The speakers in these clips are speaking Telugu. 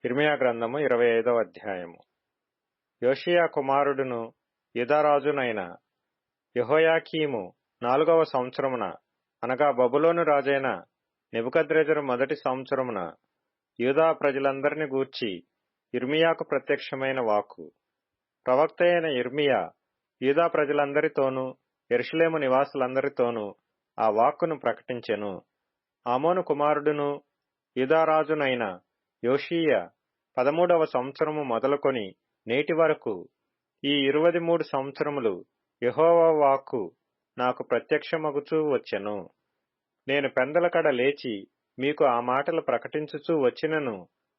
యిర్మీయా గ్రంథము 25వ అధ్యాయము. యోషీయా కుమారుడును యూదారాజునైన యెహోయాకీము 4వ సంవత్సరమున, అనగా బబులోను రాజైన నెబుకద్రెజరు మొదటి సంవత్సరమున, యూదా ప్రజలందరిని గూర్చి యిర్మీయాకు ప్రత్యక్షమైన వాక్కు. ప్రవక్త అయిన యిర్మీయా యూదా ప్రజలందరితోనూ యెరూషలేము నివాసులందరితోనూ ఆ వాక్కును ప్రకటించెను. ఆమోను కుమారుడును యూదారాజునైన యోషీయా 13వ సంవత్సరము మొదలుకొని నేటి వరకు ఈ 23 సంవత్సరములు యెహోవా వాక్కు నాకు ప్రత్యక్షమగుచూ వచ్చెను. నేను పెందలకడ లేచి మీకు ఆ మాటలు ప్రకటించుచూ వచ్చినను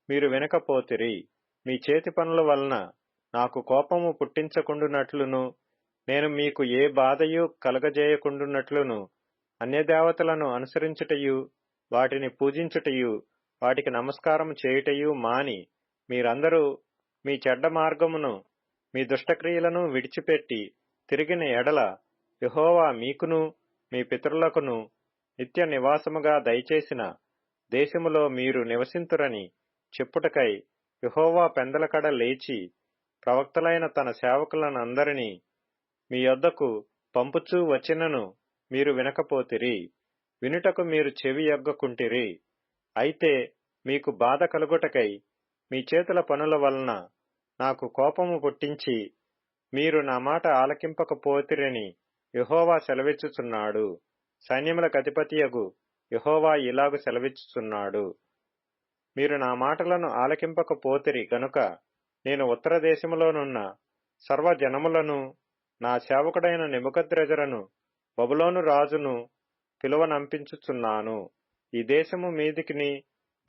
మీరు వినకపోతిరి. మీ చేతి పనుల వలన నాకు కోపము పుట్టించకుండునట్లును, నేను మీకు ఏ బాధయు కలగజేయకుండునట్లును అన్యదేవతలను అనుసరించుటయు, వాటిని పూజించుటయు, వాటికి నమస్కారము చేయుటయు మాని మీరందరూ మీ చెడ్డ మార్గమును, మీ దుష్టక్రియలను విడిచిపెట్టి తిరిగిన ఎడల యెహోవా మీకును మీ పితరులకును నిత్య నివాసముగా దయచేసిన దేశములో మీరు నివసింతురని చెప్పుటకై యెహోవా పెందలకడ లేచి ప్రవక్తలైన తన సేవకులనందరినీ మీ యొద్దకు పంపుచూ వచ్చినను మీరు వినకపోతిరి. వినుటకు మీరు చెవి యొగ్గకుంటిరి. అయితే మీకు బాధ కలుగుటకై మీ చేతుల పనుల వలన నాకు కోపము పుట్టించి మీరు నా మాట ఆలకింపకపోతిరని యెహోవా సెలవిచ్చుచున్నాడు. సైన్యములకు అధిపతియగు యెహోవా ఇలాగు సెలవిచ్చుచున్నాడు. మీరు నా మాటలను ఆలకింపకపోతిరి గనుక నేను ఉత్తర దేశములోనున్న సర్వజనములను నా సేవకుడైన నెబుకద్రెజరును బబులోను రాజును పిలువనంపించుచున్నాను. ఈ దేశము మీదికిని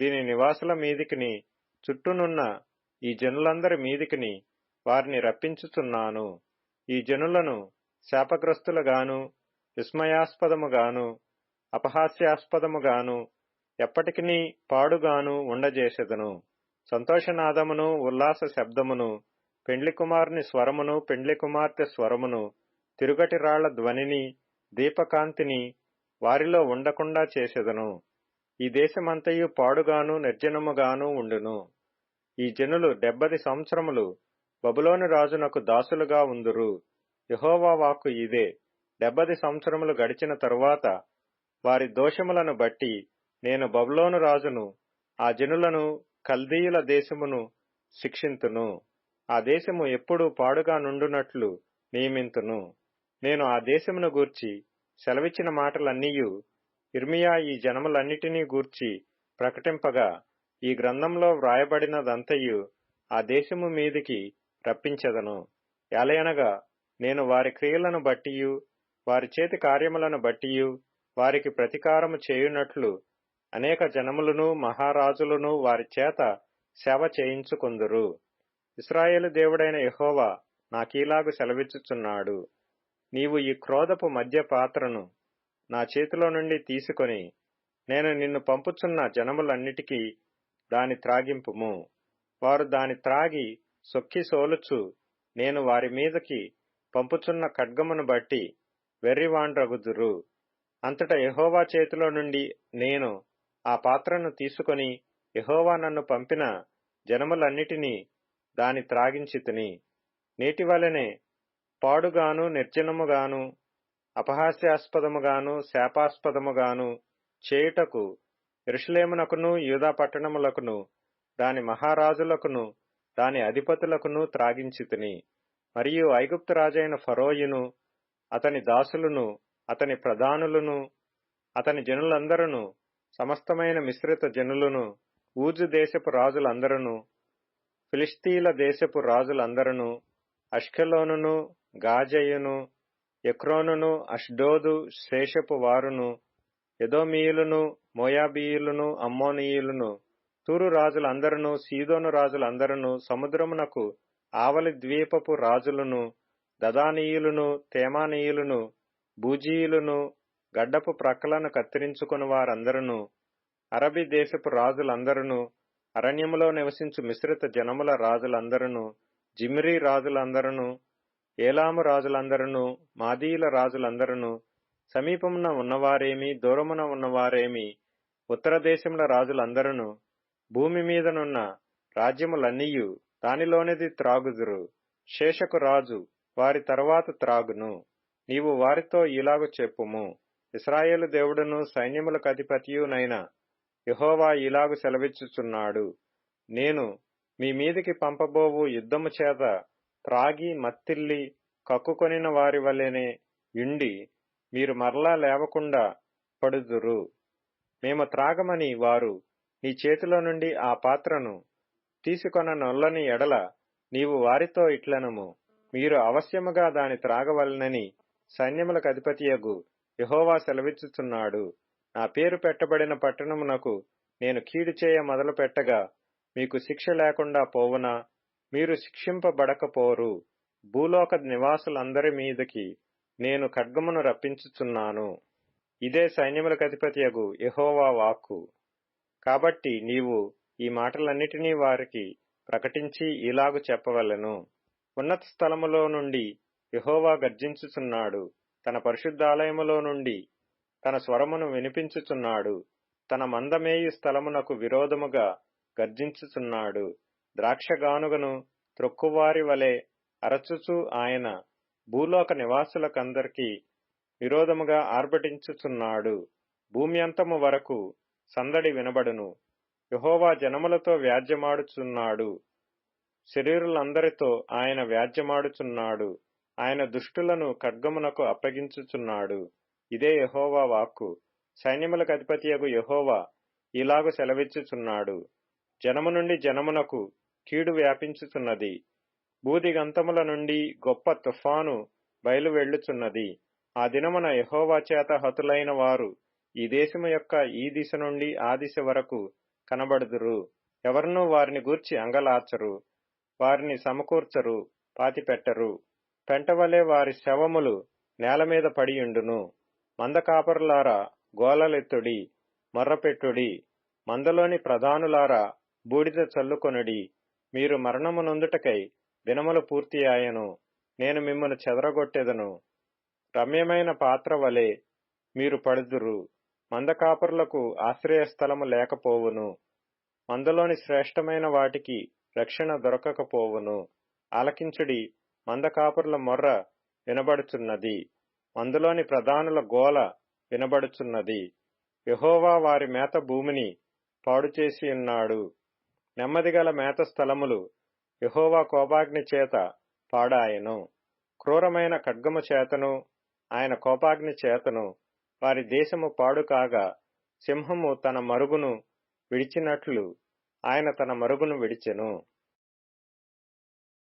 దీని నివాసుల మీదికిని చుట్టూనున్న ఈ జనులందరి మీదికిని వారిని రప్పించుచున్నాను. ఈ జనులను శాపగ్రస్తులుగాను, విస్మయాస్పదముగాను, అపహాస్యాస్పదముగాను, ఎప్పటికినీ పాడుగాను ఉండజేసెదను. సంతోషనాదమును, ఉల్లాస శబ్దమును, పెండ్లి కుమారుని స్వరమును, పెండ్లి కుమార్తె స్వరమును, తిరుగటి రాళ్ల ధ్వనిని, దీపకాంతిని వారిలో ఉండకుండా చేసెదను. ఈ దేశమంతయు పాడుగాను నిర్జనముగాను ఉండును. ఈ జనులు 70 సంవత్సరములు బబులోను రాజునకు దాసులుగా ఉందురు. యెహోవా వాక్కు ఇదే. 70 సంవత్సరములు గడిచిన తరువాత వారి దోషములను బట్టి నేను బబులోను రాజును, ఆ జనులను, కల్దీయుల దేశమును శిక్షింతును. ఆ దేశము ఎప్పుడూ పాడుగా నుండునట్లు నియమింతును. నేను ఆ దేశమును గూర్చి సెలవిచ్చిన మాటలన్నీయు యిర్మీయా ఈ జనములన్నిటినీ గూర్చి ప్రకటింపగా ఈ గ్రంథంలో వ్రాయబడినదంతయు ఆ దేశము మీదికి రప్పించెదను. ఏలయనగా నేను వారి క్రియలను బట్టియు వారి చేతి కార్యములను బట్టియు వారికి ప్రతీకారము చేయునట్లు అనేక జనములను మహారాజులను వారి చేత సేవ చేయించుకొందురు. ఇశ్రాయేలు దేవుడైన యెహోవా నాకీలాగు సెలవిచ్చుచున్నాడు. నీవు ఈ క్రోధపు మద్య పాత్రను నా చేతిలో నుండి తీసుకొని నేను నిన్ను పంపుచున్న జనములన్నిటికీ దాని త్రాగింపుము. వారు దాని త్రాగి సొక్కి సోలుచు నేను వారి మీదకి పంపుచున్న ఖడ్గమును బట్టి వెర్రివాండ్రగుదురు. అంతటా యెహోవా చేతిలో నుండి నేను ఆ పాత్రను తీసుకొని యెహోవా నన్ను పంపిన జనములన్నిటినీ దాని త్రాగించితిని. నేటివలెనే పాడుగాను నిర్జనముగాను అపహాస్యాస్పదముగాను శాపాస్పదముగాను చేయుటకు యెరూషలేమునకును యూదా పట్టణములకును దాని మహారాజులకును దాని అధిపతులకును త్రాగించితిని. మరియు ఐగుప్తు రాజైన ఫరోయును అతని దాసులను, అతని ప్రధానులను, అతని జనులందరూ, సమస్తమైన మిశ్రిత జనులను, ఊజు దేశపు రాజులందరూ, ఫిలిష్తీల దేశపు రాజులందరూ, అష్కెలోనును, గాజయును, ఎక్రోనును, అష్డోదు శేషపు వారును, ఎదోమీయులను, మోయాబీయులను, అమ్మోనీయులను, తూరు రాజులందరూ, సీదోను రాజులందరూ, సముద్రమునకు ఆవలి ద్వీపపు రాజులను, దదానీయులను, తేమానీయులను, బూజీయులను, గడ్డపు ప్రక్కలను కత్తిరించుకుని వారందరూ, అరబీ దేశపు రాజులందరూ, అరణ్యములో నివసించు మిశ్రిత జనముల రాజులందరూ, జిమ్రీ రాజులందరూ, ఏలాము రాజులందరూ, మాదీయుల రాజులందరూ, సమీపమున ఉన్నవారేమి దూరమున ఉన్నవారేమి, ఉత్తర దేశముల రాజులందరూ, భూమి మీదనున్న రాజ్యములన్నీయు దానిలోనిది త్రాగుదురు. శేషకు రాజు వారి తరువాత త్రాగును. నీవు వారితో ఇలాగు చెప్పుము, ఇశ్రాయేలు దేవుడును సైన్యములకు అధిపతియునైన యెహోవా ఇలాగు సెలవిచ్చుచున్నాడు, నేను మీ మీదికి పంపబోవు యుద్ధము చేత త్రాగి మత్తిల్లి కక్కుకొనిన వారి వలెనే యుండి మీరు మరలా లేవకుండా పడుదురు. మేము త్రాగమని వారు నీ చేతిలో నుండి ఆ పాత్రను తీసుకొననొల్లని ఎడల నీవు వారితో ఇట్లనుము, మీరు అవశ్యముగా దాని త్రాగవలనని సైన్యములకు అధిపతియగు యెహోవా సెలవిచ్చుచున్నాడు. నా పేరు పెట్టబడిన పట్టణమునకు నేను కీడు చేయ మొదలు పెట్టగా మీకు శిక్ష లేకుండా పోవునా? మీరు శిక్షింపబడకపోరు. భూలోక నివాసులందరి మీదకి నేను ఖడ్గమును రప్పించుచున్నాను. ఇదే సైన్యములకు అధిపతియగు యెహోవా వాక్కు. కాబట్టి నీవు ఈ మాటలన్నిటినీ వారికి ప్రకటించి ఇలాగు చెప్పవలెను, ఉన్నత స్థలములో నుండి యెహోవా గర్జించుచున్నాడు. తన పరిశుద్ధాలయములో నుండి తన స్వరమును వినిపించుచున్నాడు. తన మందమేయు స్థలమునకు విరోధముగా గర్జించుచున్నాడు. ద్రాక్షగానుగను త్రొక్కువారి వలె అరచుచు ఆయన భూలోక నివాసులకందరికీ విరోధముగా ఆర్భటించుచున్నాడు. భూమి అంతము వరకు సందడి వినబడును. యెహోవా జనములతో వ్యాజ్యమాడుచున్నాడు. శరీరులందరితో ఆయన వ్యాజ్యమాడుచున్నాడు. ఆయన దుష్టులను ఖడ్గమునకు అప్పగించుచున్నాడు. ఇదే యెహోవా వాక్కు. సైన్యములకు అధిపతియగు యెహోవా ఇలాగు సెలవిచ్చుచున్నాడు, జనము నుండి జనమునకు కీడు వ్యాపించుచున్నది. భూదిగంతముల నుండి గొప్ప తుఫాను బయలువెళ్ళుచున్నది. ఆ దినమున యెహోవా చేత హతులైన వారు ఈ దేశము యొక్క ఈ దిశ నుండి ఆ దిశ వరకు కనబడుదురు. ఎవరునూ వారిని గూర్చి అంగలార్చరు, వారిని సమకూర్చరు, పాతిపెట్టరు. పెంటవలే వారి శవములు నేలమీద పడియుండును. మందకాపరులారా గోలలెత్తుడి, మొర్రపెట్టుడి. మందలోని ప్రధానులారా బూడిద చల్లుకొనుడి. మీరు మరణము నొందుటకై దినములు పూర్తి ఆయను. నేను మిమ్మను చెదరగొట్టెదను. రమ్యమైన పాత్ర వలె మీరు పడుదురు. మందకాపరులకు ఆశ్రయస్థలము లేకపోవును. మందలోని శ్రేష్టమైన వాటికి రక్షణ దొరకకపోవును. ఆలకించుడి, మందకాపరుల మొర్ర వినబడుచున్నది. మందలోని ప్రధానుల గోల వినబడుచున్నది. యెహోవా వారి మేత భూమిని పాడుచేసి ఉన్నాడు. నెమ్మదిగల మేత స్థలములు యెహోవా కోపాగ్ని చేత పాడాయెను. క్రూరమైన ఖడ్గము చేతను ఆయన కోపాగ్ని చేతను వారి దేశము పాడు కాగా, సింహము తన మరుగును విడిచినట్లు ఆయన తన మరుగును విడిచెను.